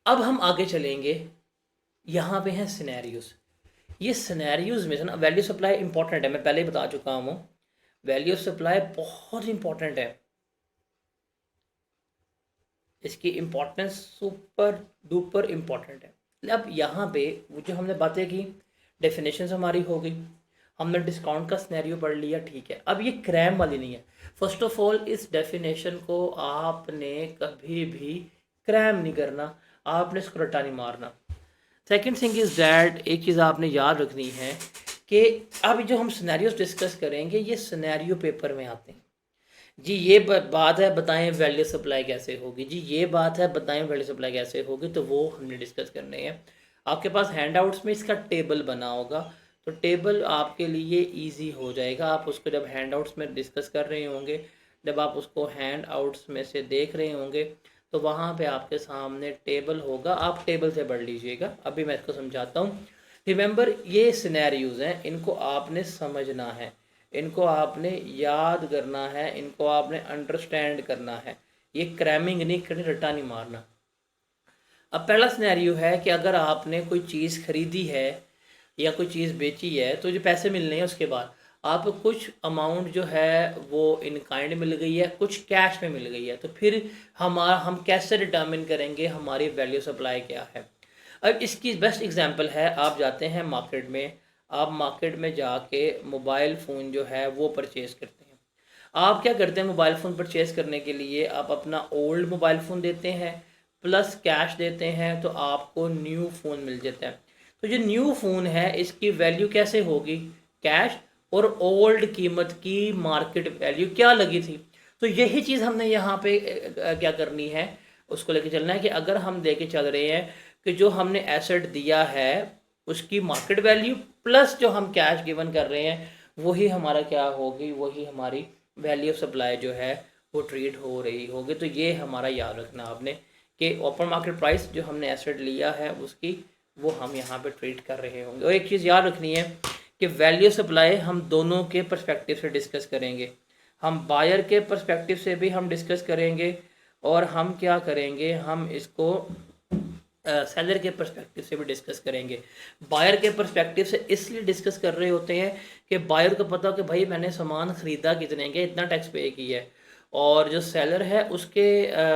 अब हम आगे चलेंगे, यहाँ पे हैं सिनेरियोज। ये सिनेरियोज में से ना वैल्यू सप्लाई इंपॉर्टेंट है, मैं पहले ही बता चुका हूँ। वैल्यू सप्लाई बहुत इंपॉर्टेंट है, इसकी इम्पोर्टेंस सुपर डुपर इम्पॉर्टेंट है। अब यहाँ पे वो जो हमने बातें की, डेफिनेशन हमारी हो गई, हमने डिस्काउंट का सिनेरियो पढ़ लिया, ठीक है। अब ये क्रैम वाली नहीं है। फर्स्ट ऑफ ऑल इस डेफिनेशन को आपने कभी भी क्रैम नहीं करना, आपने इसको रट्टा नहीं मारना। सेकेंड थिंग इज़ दैट, एक चीज़ आपने याद रखनी है कि अब जो हम सिनेरियोज डिस्कस करेंगे ये सिनेरियो पेपर में आते हैं। जी ये बात है, बताएं वैल्यू सप्लाई कैसे होगी, जी ये बात है, बताएं वैल्यू सप्लाई कैसे होगी, तो वो हमने डिस्कस करने हैं। आपके पास हैंडआउट्स में इसका टेबल बना होगा, तो टेबल आपके लिए इजी हो जाएगा। आप उसको जब हैंडआउट्स में डिस्कस कर रहे होंगे, जब आप उसको हैंडआउट्स में से देख रहे होंगे, तो वहाँ पे आपके सामने टेबल होगा, आप टेबल से पढ़ लीजिएगा। अभी मैं इसको समझाता हूँ। रिमेंबर, ये सिनेरियोज हैं, इनको आपने समझना है, इनको आपने याद करना है, इनको आपने अंडरस्टैंड करना है। ये क्रैमिंग नहीं करनी, रट्टा नहीं मारना। अब पहला सिनेरियो है कि अगर आपने कोई चीज़ खरीदी है या कोई चीज़ बेची है, तो जो पैसे मिलने हैं उसके बाद आपको कुछ अमाउंट जो है वो इन काइंड मिल गई है, कुछ कैश में मिल गई है, तो फिर हम कैसे डिटर्मिन करेंगे हमारी वैल्यू सप्लाई क्या है। अब इसकी बेस्ट एग्जांपल है, आप जाते हैं मार्केट में, आप मार्केट में जाके मोबाइल फ़ोन जो है वो परचेज़ करते हैं। आप क्या करते हैं, मोबाइल फ़ोन परचेज़ करने के लिए आप अपना ओल्ड मोबाइल फ़ोन देते हैं प्लस कैश देते हैं, तो आपको न्यू फ़ोन मिल जाता है। तो जो न्यू फ़ोन है इसकी वैल्यू कैसे होगी, कैश, और ओल्ड कीमत की मार्केट वैल्यू क्या लगी थी। तो यही चीज़ हमने यहाँ पे क्या करनी है, उसको लेके चलना है कि अगर हम लेके चल रहे हैं कि जो हमने एसेट दिया है उसकी मार्केट वैल्यू प्लस जो हम कैश गिवन कर रहे हैं, वही हमारा क्या होगी, वही हमारी वैल्यू ऑफ सप्लाई जो है वो ट्रीट हो रही होगी। तो ये हमारा याद रखना आपने कि ओपन मार्केट प्राइस जो हमने एसेट लिया है उसकी वो हम यहाँ पे ट्रीट कर रहे होंगे। और एक चीज़ याद रखनी है कि वैल्यू सप्लाई हम दोनों के पर्सपेक्टिव से डिस्कस करेंगे, हम बायर के पर्सपेक्टिव से भी हम डिस्कस करेंगे, और हम क्या करेंगे, हम इसको सेलर के पर्सपेक्टिव से भी डिस्कस करेंगे। बायर के पर्सपेक्टिव से इसलिए डिस्कस कर रहे होते हैं कि बायर को पता हो कि भाई मैंने सामान ख़रीदा कितने के, इतना टैक्स पे किया है, और जो सेलर है उसके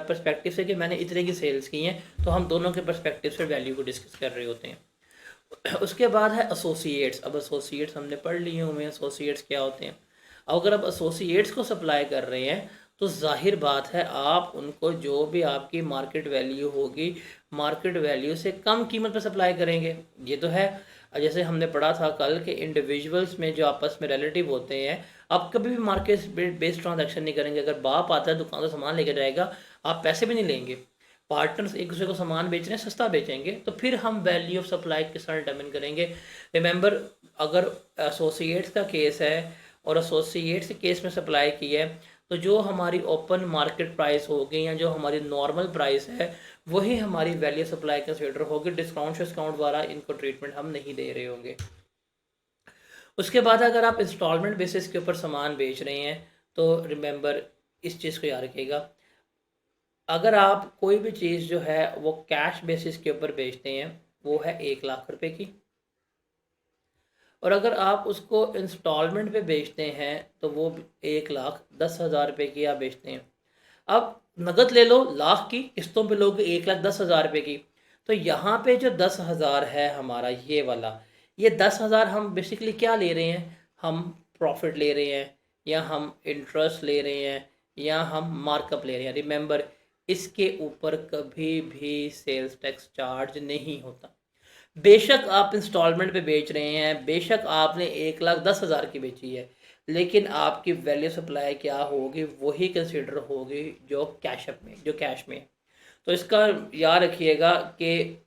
पर्सपेक्टिव से कि मैंने इतने की सेल्स की हैं, तो हम दोनों के पर्सपेक्टिव से वैल्यू को डिस्कस कर रहे होते हैं। उसके बाद है एसोसिएट्स। अब एसोसिएट्स हमने पढ़ लिए हुए हैं, एसोसिएट्स क्या होते हैं। अगर आप एसोसिएट्स को सप्लाई कर रहे हैं तो जाहिर बात है आप उनको जो भी आपकी मार्केट वैल्यू होगी, मार्केट वैल्यू से कम कीमत पर सप्लाई करेंगे, ये तो है। जैसे हमने पढ़ा था कल के इंडिविजुअल्स में जो आपस में रिलेटिव होते हैं, आप कभी भी मार्केट बेस्ड ट्रांजैक्शन नहीं करेंगे। अगर बाप आता है दुकान से सामान लेकर जाएगा, आप पैसे भी नहीं लेंगे, पार्टनर्स एक दूसरे को सामान बेच रहे हैं, सस्ता बेचेंगे, तो फिर हम वैल्यू ऑफ सप्लाई के साथ डिटरमिन करेंगे। रिमेंबर, अगर एसोसिएट्स का केस है और एसोसिएट्स के केस में सप्लाई की है, तो जो हमारी ओपन मार्केट प्राइस होगी या जो हमारी नॉर्मल प्राइस है वही हमारी वैल्यू सप्लाई कंसिडर होगी। डिस्काउंट द्वारा इनको ट्रीटमेंट हम नहीं दे रहे होंगे। उसके बाद अगर आप इंस्टॉलमेंट बेसिस के ऊपर सामान बेच रहे हैं, तो रिमेंबर इस चीज़ को याद रखिएगा, अगर आप कोई भी चीज़ जो है वो कैश बेसिस के ऊपर बेचते हैं, वो है 1 लाख रुपए की, और अगर आप उसको इंस्टॉलमेंट पे बेचते हैं तो वो 1,10,000 रुपये की आप बेचते हैं। अब नगद ले लो लाख की, किस्तों पे लोगे 1,10,000 रुपये की, तो यहाँ पे जो 10,000 है हमारा ये वाला, ये 10,000 हम बेसिकली क्या ले रहे हैं, हम प्रॉफिट ले रहे हैं, या हम इंटरेस्ट ले रहे हैं, या हम मार्कअप ले रहे हैं। रिमेंबर, इसके ऊपर कभी भी सेल्स टैक्स चार्ज नहीं होता। बेशक आप इंस्टॉलमेंट पे बेच रहे हैं, बेशक आपने 1,10,000 की बेची है, लेकिन आपकी वैल्यू सप्लाई क्या होगी, वही कंसिडर होगी जो कैशअप में, जो कैश में है। तो इसका याद रखिएगा कि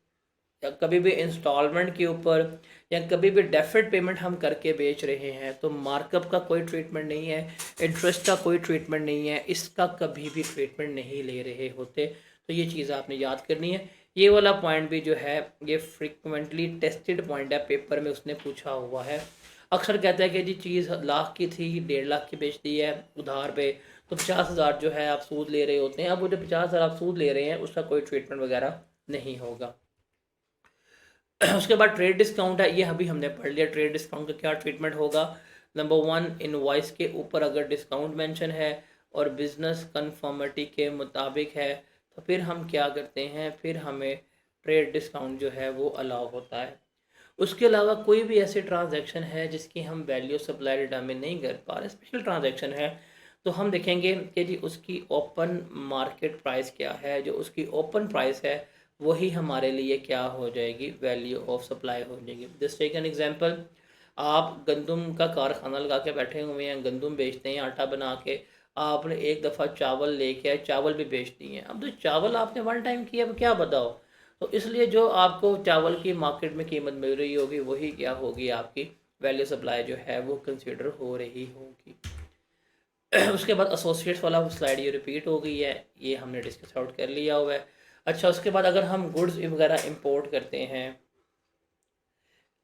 कभी भी इंस्टॉलमेंट के ऊपर या कभी भी डेफर्ड पेमेंट हम करके बेच रहे हैं तो मार्कअप का कोई ट्रीटमेंट नहीं है, इंटरेस्ट का कोई ट्रीटमेंट नहीं है, इसका कभी भी ट्रीटमेंट नहीं ले रहे होते। तो ये चीज़ आपने याद करनी है। ये वाला पॉइंट भी जो है ये फ्रिक्वेंटली टेस्टेड पॉइंट है, पेपर में उसने पूछा हुआ है। अक्सर कहता है कि जी चीज़ लाख की थी 1.5 लाख की बेच दी है उधार पे, तो 50,000 जो है आप सूद ले रहे होते हैं। अब वो जो 50,000 आप सूद ले रहे हैं उसका कोई ट्रीटमेंट वगैरह नहीं होगा। उसके बाद ट्रेड डिस्काउंट है, ये अभी हमने पढ़ लिया। ट्रेड डिस्काउंट का क्या ट्रीटमेंट होगा। नंबर 1, इनवॉइस के ऊपर अगर डिस्काउंट मेंशन है और बिजनेस कन्फर्मिटी के मुताबिक है तो फिर हम क्या करते हैं, फिर हमें ट्रेड डिस्काउंट जो है वो अलाउ होता है। उसके अलावा कोई भी ऐसी ट्रांजैक्शन है जिसकी हम वैल्यू सप्लाई डिटरमिन नहीं कर पा रहे, स्पेशल ट्रांजैक्शन है, तो हम देखेंगे कि जी उसकी ओपन मार्केट प्राइस क्या है। जो उसकी ओपन प्राइस है वही हमारे लिए क्या हो जाएगी, वैल्यू ऑफ सप्लाई हो जाएगी। जस्ट टेक एन एग्जांपल, आप गंदम का कारखाना लगा के बैठे हुए हैं, गंदम बेचते हैं आटा बना के। आपने एक दफ़ा चावल लेके आए, चावल भी बेच दिए। अब तो चावल आपने वन टाइम किया, अब क्या बताओ। तो इसलिए जो आपको चावल की मार्केट में कीमत मिल रही होगी वही क्या होगी, आपकी वैल्यू सप्लाई जो है वो कंसीडर हो रही होगी। उसके बाद एसोसिएट्स वाला स्लाइड ये रिपीट हो गई है, ये हमने डिस्कस आउट कर लिया हुआ है। अच्छा, उसके बाद अगर हम गुड्स वगैरह इंपोर्ट करते हैं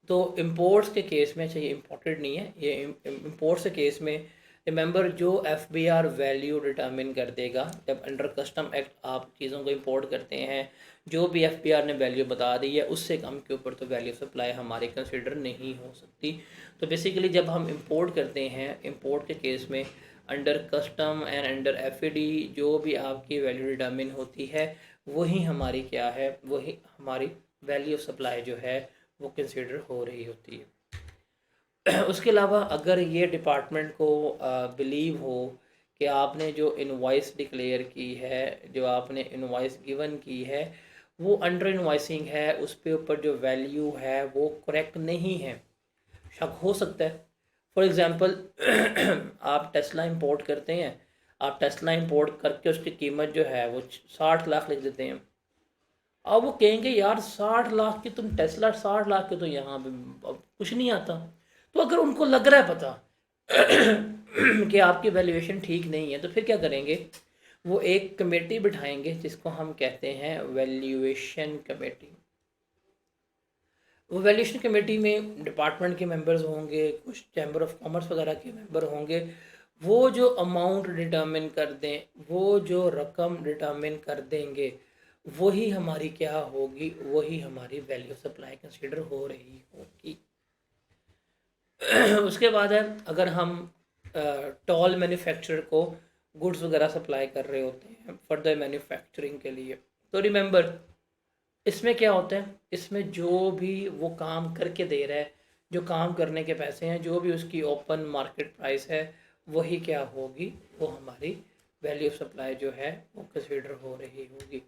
तो इंपोर्ट्स के केस में, अच्छा ये इम्पोर्टेड नहीं है, ये इंपोर्ट्स के केस में रिमेंबर जो एफबीआर वैल्यू डिटरमिन कर देगा, जब अंडर कस्टम एक्ट आप चीज़ों को इंपोर्ट करते हैं, जो भी एफबीआर ने वैल्यू बता दी है उससे कम के ऊपर तो वैल्यू सप्लाई हमारी कंसिडर नहीं हो सकती। तो बेसिकली जब हम इंपोर्ट करते हैं, इंपोर्ट के केस में under custom and under FED जो भी आपकी वैल्यू डिटरमिन होती है वही हमारी क्या है, वही हमारी वैल्यू सप्लाई जो है वो कंसिडर हो रही होती है। उसके अलावा अगर ये डिपार्टमेंट को बिलीव हो कि आपने जो इनवॉइस डिक्लेयर की है, जो आपने इनवॉइस गिवन की है वो अंडर इनवॉइसिंग है, उस पे ऊपर जो वैल्यू है वो करेक्ट नहीं है, शक हो सकता है। फॉर एग्ज़ाम्पल आप टेस्ला इंपोर्ट करते हैं, आप टेस्ला इंपोर्ट करके उसकी कीमत जो है वो 60 लाख लिख देते हैं। अब वो कहेंगे यार 60 लाख की तुम टेस्ला, 60 लाख के तो यहाँ पे अब कुछ नहीं आता। तो अगर उनको लग रहा है पता कि आपकी वैल्यूएशन ठीक नहीं है तो फिर क्या करेंगे, वो एक कमेटी बिठाएंगे जिसको हम कहते हैं वैल्यूएशन कमेटी। वो वैल्यूएशन कमेटी में डिपार्टमेंट के मेंबर्स होंगे, कुछ चैम्बर ऑफ कॉमर्स वगैरह के मेंबर होंगे। वो जो अमाउंट डिटर्मिन कर दें, वो जो रकम डिटर्मिन कर देंगे वही हमारी क्या होगी, वही हमारी वैल्यू सप्लाई कंसीडर हो रही होगी। उसके बाद है, अगर हम टॉल मैन्युफैक्चरर को गुड्स वगैरह सप्लाई कर रहे होते हैं फर्दर मैन्युफैक्चरिंग के लिए, तो रिमेंबर इसमें क्या होता है, इसमें जो भी वो काम करके दे रहा है, जो काम करने के पैसे हैं, जो भी उसकी ओपन मार्केट प्राइस है वही क्या होगी, वो हमारी वैल्यू सप्लाई जो है वो कंसीडर हो रही होगी।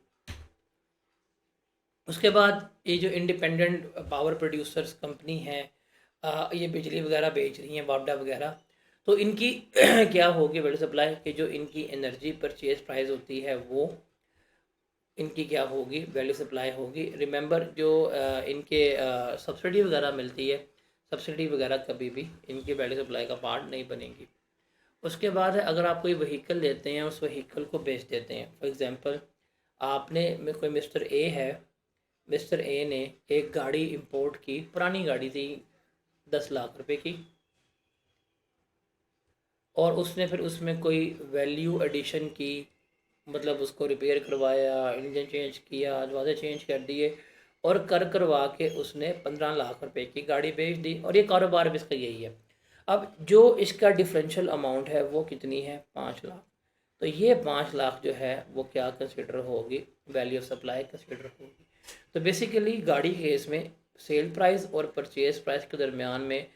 उसके बाद ये जो इंडिपेंडेंट पावर प्रोड्यूसर्स कंपनी है, ये बिजली वगैरह बेच रही हैं, वापडा वगैरह, तो इनकी क्या होगी वैल्यू सप्लाई, कि जो इनकी एनर्जी परचेज प्राइस होती है वो इनकी क्या होगी, वैल्यू सप्लाई होगी। रिमेंबर जो इनके सब्सिडी वगैरह मिलती है, सब्सिडी वगैरह कभी भी इनकी वैल्यू सप्लाई का पार्ट नहीं बनेगी। उसके बाद है, अगर आप कोई व्हीकल लेते हैं, उस व्हीकल को बेच देते हैं, फॉर एग्जांपल आपने कोई मिस्टर ए है, मिस्टर ए ने एक गाड़ी इंपोर्ट की, पुरानी गाड़ी थी 10 लाख रुपए की, और उसने फिर उसमें कोई वैल्यू एडिशन की, मतलब उसको रिपेयर करवाया, इंजन चेंज किया, दरवाजे चेंज कर दिए, और करवा के उसने 15 लाख रुपए की गाड़ी बेच दी, और ये कारोबार भी इसका यही है। अब जो इसका डिफरेंशियल अमाउंट है वो कितनी है, 5 लाख। तो ये 5 लाख जो है वो क्या कंसिडर होगी, वैल्यू ऑफ सप्लाई कंसिडर होगी। तो बेसिकली गाड़ी के केस में सेल प्राइस और परचेज प्राइस के दरमियान में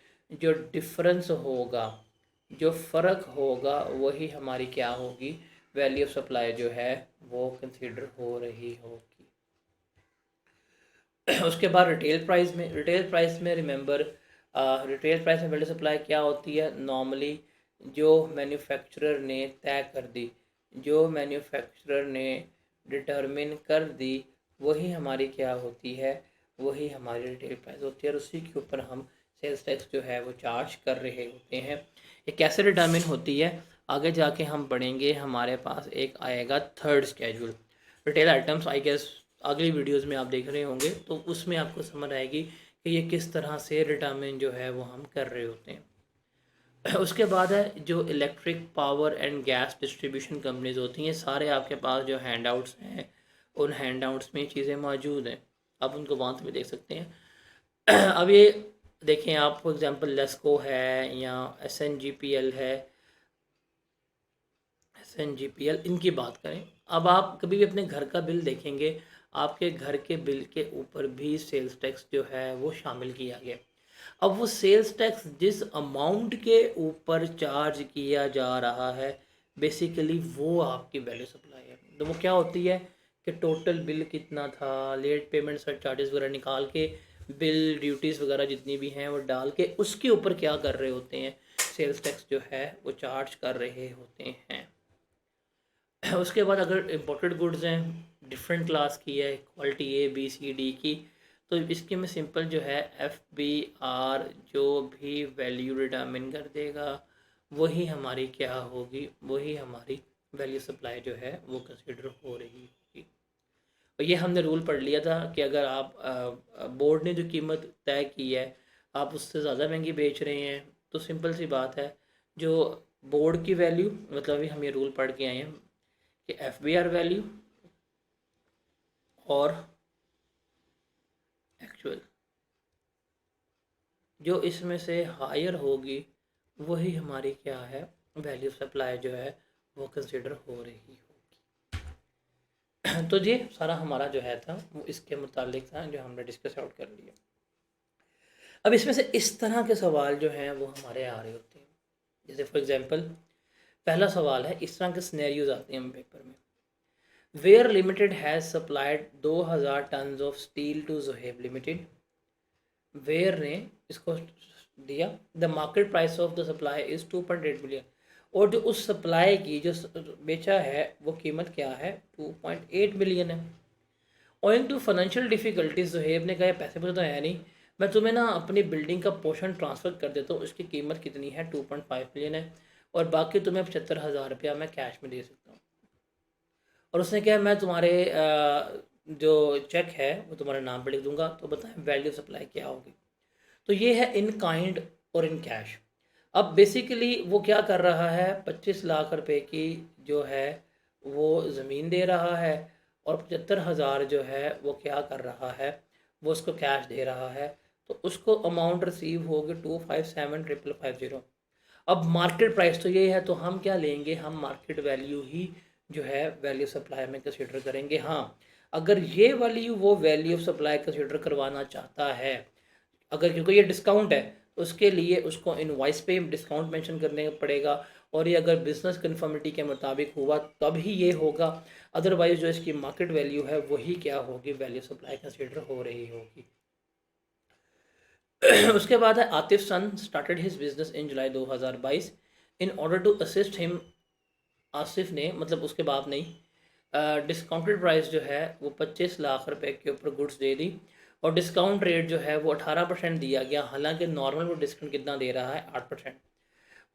जो डिफरेंस होगा, जो फ़र्क होगा, वही हमारी क्या होगी, वैल्यू ऑफ सप्लाई जो है वो कंसीडर हो रही होगी। उसके बाद रिटेल प्राइस में, रिमेंबर रिटेल प्राइस में वैल्यू सप्लाई क्या होती है, नॉर्मली जो मैन्युफैक्चरर ने तय कर दी, जो मैन्युफैक्चरर ने डिटरमिन कर दी वही हमारी क्या होती है, वही हमारी रिटेल प्राइस होती है, और उसी के ऊपर हम सेल्स टैक्स जो है वो चार्ज कर रहे होते हैं। ये कैसे डिटरमिन होती है आगे जाके हम पढ़ेंगे, हमारे पास एक आएगा third schedule retail items, I guess अगली वीडियोस में आप देख रहे होंगे, तो उसमें आपको समझ आएगी कि ये किस तरह से डिटरमिन जो है वो हम कर रहे होते हैं। उसके बाद है जो electric power and gas distribution companies होती हैं, सारे आपके पास जो हैंड आउट्स हैं उन हैंड आउट्स में ये चीज़ें मौजूद हैं, आप उनको वहाँ से भी देख सकते हैं। अब ये देखें आप, फॉर एग्जांपल लेस्को है या SNGPL है, SNGPL इनकी बात करें। अब आप कभी भी अपने घर का बिल देखेंगे, आपके घर के बिल के ऊपर भी सेल्स टैक्स जो है वो शामिल किया गया। अब वो सेल्स टैक्स जिस अमाउंट के ऊपर चार्ज किया जा रहा है, बेसिकली वो आपकी वैल्यू सप्लाई है। तो वो क्या होती है कि टोटल बिल कितना था, लेट पेमेंट सर चार्जेस वगैरह निकाल के, बिल ड्यूटीज़ वगैरह जितनी भी हैं वो डाल के, उसके ऊपर क्या कर रहे होते हैं, सेल्स टैक्स जो है वो चार्ज कर रहे होते हैं। उसके बाद अगर इम्पोर्टेड गुड्स हैं, डिफरेंट क्लास की है, quality A B C D की, तो इसके में सिंपल जो है FBR जो भी वैल्यू डिटरमिन कर देगा वही हमारी क्या होगी, वही हमारी वैल्यू सप्लाई जो है वो कंसिडर हो रही होगी। और ये हमने रूल पढ़ लिया था कि अगर आप बोर्ड ने जो कीमत तय की है आप उससे ज़्यादा महंगी बेच रहे हैं, तो सिंपल सी बात है, जो बोर्ड की वैल्यू, मतलब अभी हम ये रूल पढ़ के आए हैं कि FBR वैल्यू और एक्चुअल जो इसमें से हायर होगी वही हमारी क्या है, वैल्यू सप्लाई जो है वो कंसिडर हो रही होगी। तो ये सारा हमारा जो है था वो इसके मुतालिक था जो हमने डिस्कस आउट कर लिया। अब इसमें से इस तरह के सवाल जो हैं वो हमारे आ रहे होते हैं। जैसे फॉर एग्जांपल पहला सवाल है, इस तरह के सिनेरियोज आते हैं पेपर में। Ware limited has supplied 2000 ton of steel to Zohaib limited. Ware ने इसको दिया, the market price of the supply is 2.8 million, और जो उस सप्लाई की जो बेचा है वो कीमत क्या है, 2.8 मिलियन है। Owing to financial difficulties Zohaib ने कहा पैसे मुझे तो है नहीं, मैं तुम्हें ना अपनी बिल्डिंग का पोर्शन ट्रांसफ़र कर देता हूँ, उसकी कीमत कितनी है, 2.5 मिलियन है, और बाकी तुम्हें 75,000 रुपया मैं कैश में दे सकता हूँ। और उसने क्या, मैं तुम्हारे जो चेक है वो तुम्हारे नाम पर लिख दूंगा, तो बताएं वैल्यू सप्लाई क्या होगी। तो ये है इन काइंड और इन कैश। अब बेसिकली वो क्या कर रहा है, 25 लाख रुपए की जो है वो ज़मीन दे रहा है, और 75,000 जो है वो क्या कर रहा है, वो उसको कैश दे रहा है। तो उसको अमाउंट रिसीव होगी 257,550। अब मार्केट प्राइस तो ये है, तो हम क्या लेंगे, हम मार्केट वैल्यू ही जो है वैल्यू सप्लाई में कंसिडर करेंगे। हाँ, अगर ये वैल्यू वो वैल्यू ऑफ सप्लाई कंसिडर करवाना चाहता है, अगर क्योंकि ये डिस्काउंट है तो उसके लिए उसको इनवॉइस पे डिस्काउंट मेंशन करने पड़ेगा, और ये अगर बिजनेस कन्फर्मिटी के मुताबिक हुआ तब ही ये होगा, अदरवाइज जो इसकी मार्केट वैल्यू है वही क्या होगी, वैल्यू सप्लाई कंसिडर हो रही होगी। उसके बाद है Atif son started his business in July 2022 in order to assist him. Asif ने, मतलब उसके बाप नहीं, डिस्काउंटेड प्राइस जो है वो 25 लाख रुपए के ऊपर गुड्स दे दी, और डिस्काउंट रेट जो है वो 18% दिया गया, हालांकि नॉर्मल वो डिस्काउंट कितना दे रहा है, 8%।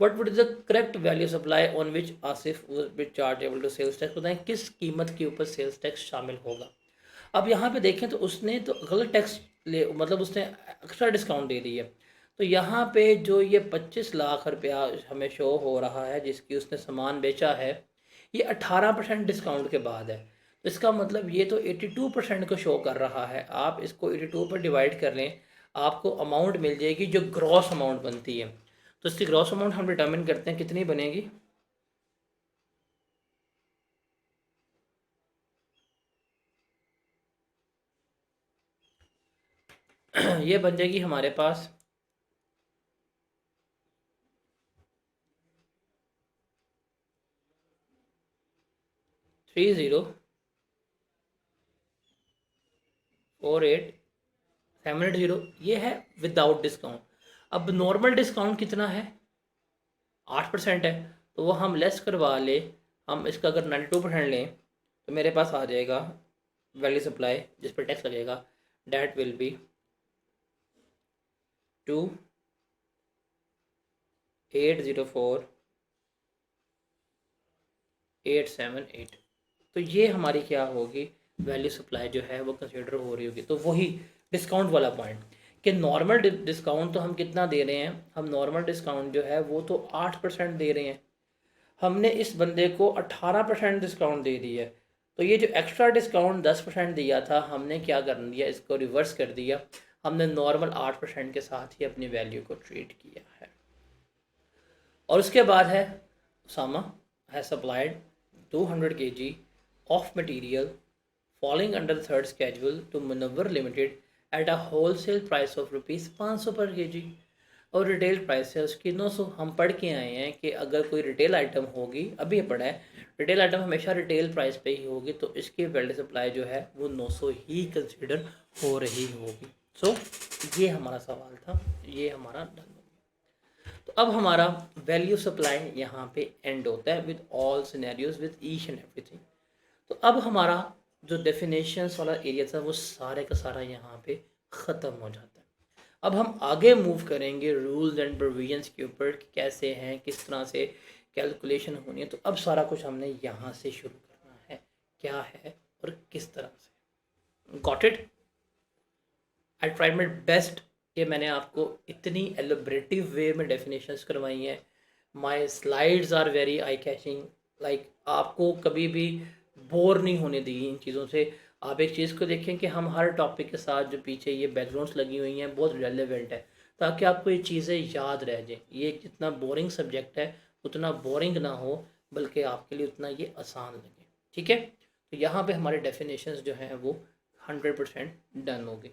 What would is the correct value supply on which Asif which chargeable to sales tax, बताएं किस कीमत के ऊपर सेल्स टैक्स शामिल होगा। अब यहाँ पे देखें तो उसने तो गलत टैक्स ले, मतलब उसने एक्स्ट्रा डिस्काउंट दे दी है। तो यहाँ पे जो ये 25 लाख रुपया हमें शो हो रहा है जिसकी उसने सामान बेचा है, ये 18% डिस्काउंट के बाद है। तो इसका मतलब ये तो 82% को शो कर रहा है। आप इसको 82 पर डिवाइड कर लें, आपको अमाउंट मिल जाएगी जो ग्रॉस अमाउंट बनती है। तो इसकी ग्रॉस अमाउंट हम डिटर्मिन करते हैं, कितनी बनेगी, ये बन जाएगी हमारे पास 3048,780, ये है विदाउट डिस्काउंट। अब नॉर्मल डिस्काउंट कितना है, 8% है, तो वो हम लेस करवा ले, हम इसका अगर 92% लें तो मेरे पास आ जाएगा वैल्यू सप्लाई जिस पर टैक्स लगेगा, डैट विल बी 2804,878। तो ये हमारी क्या होगी, वैल्यू सप्लाई जो है वो कंसिडर हो रही होगी। तो वही डिस्काउंट वाला पॉइंट कि नॉर्मल डिस्काउंट तो हम कितना दे रहे हैं, हम नॉर्मल डिस्काउंट जो है वो तो 8% दे रहे हैं, हमने इस बंदे को 18% डिस्काउंट दे दी है, तो ये जो एक्स्ट्रा डिस्काउंट 10% दिया था, हमने क्या कर दिया, इसको रिवर्स कर दिया। हमने नॉर्मल 8% के साथ ही अपनी वैल्यू को ट्रीट किया है। और उसके बाद है Usama has supplied 200 kg of material falling under third schedule to Munawwar limited at a wholesale price of ₹500 पर kg। और रिटेल प्राइस है उसकी 900। हम पढ़ के आए हैं कि अगर कोई रिटेल आइटम होगी, अभी पढ़ा है, रिटेल आइटम हमेशा रिटेल प्राइस पे ही होगी, तो इसकी वैल्यू सप्लाई जो है वो 900 ही कंसिडर हो रही होगी। सो ये हमारा सवाल था, ये हमारा डन हो गया। तो अब हमारा वैल्यू सप्लाई यहाँ पे एंड होता है with all scenarios with each and everything. तो अब हमारा जो डेफिनेशंस वाला एरिया था वो सारे का सारा यहाँ पे ख़त्म हो जाता है। अब हम आगे मूव करेंगे रूल्स एंड प्रोविजंस के ऊपर कि कैसे हैं, किस तरह से कैलकुलेशन होनी है। तो अब सारा कुछ हमने यहाँ से शुरू करना है, क्या है और किस तरह से। Got it? I tried my best कि मैंने आपको इतनी एलिब्रेटिव वे में डेफिनेशंस करवाई हैं। My slides are very eye catching, like आपको कभी भी बोर नहीं होने दी इन चीज़ों से। आप एक चीज़ को देखें कि हम हर टॉपिक के साथ जो पीछे ये बैकग्राउंड्स लगी हुई हैं बहुत रेलेवेंट है, ताकि आपको ये चीज़ें याद रह जाएं। ये जितना बोरिंग सब्जेक्ट है उतना बोरिंग ना हो, बल्कि आपके लिए उतना ये आसान लगे। ठीक है, तो यहाँ पे हमारे डेफिनेशंस जो हैं वो 100% डन हो गई।